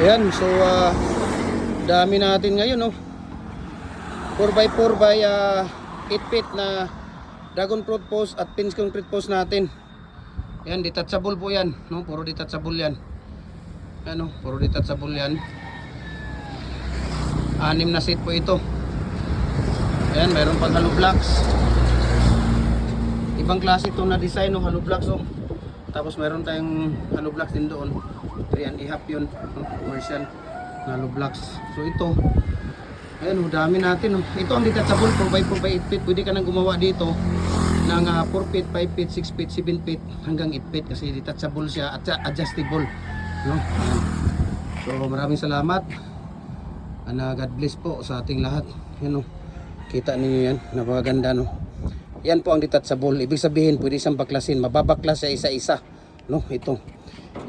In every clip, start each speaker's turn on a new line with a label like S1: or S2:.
S1: Ayan, so dami natin ngayon, no. 4x4 by 8 feet na dragon fruit post at pins concrete post natin. Ayan, detachable po yan, no? Puro detachable yan. Ano, puro detachable yan. 6 na set po ito. Ayan, mayroon pang hollow blocks. Ibang klase ito na design, no? Hollow blocks, oh. Tapos mayroon tayong hollow blocks din doon. 3.5 yun, no? Commercial na hollow blocks. So ito, ayan, dami natin, oh. Ito ang detachable 4x4 by 8 feet. Pwede ka nang gumawa dito ng 4 feet, 5 feet, 6 feet, 7 feet hanggang 8 feet kasi detachable siya at adjustable, no? Ayan. So maraming salamat. God bless po sa ating lahat. Yan, no? Kita niyo yan, napakaganda, no? Yan po ang detachable. Ibig sabihin pwede siyang baklasin. Mababaklas siya isa-isa, no? Ito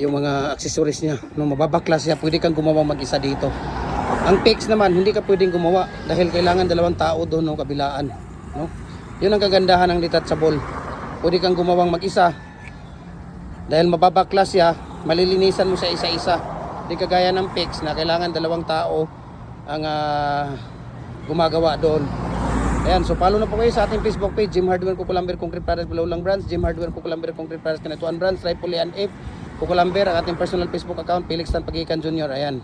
S1: yung mga accessories niya, no? Mababaklas siya. Pwede kang gumawa mag-isa dito. Ang fix naman hindi ka pwedeng gumawa dahil kailangan 2 tao doon, no, kabilaan, no? Yun ang kagandahan ng detachable. Pwede kang gumawang mag-isa dahil mababaklas siya, malilinisan mo siya isa-isa. Hindi kagaya ng fix na kailangan 2 tao ang gumagawa doon. Ayan, so follow na po kayo sa ating Facebook page, Jim Hardware Cuculamber Concrete Pares, below lang branch, Jim Hardware Cuculamber Concrete Pares, Kanatuan branch, Tripoli and F Cuculamber, ang ating personal Facebook account, Felix Tan Pagikan Jr. Ayan.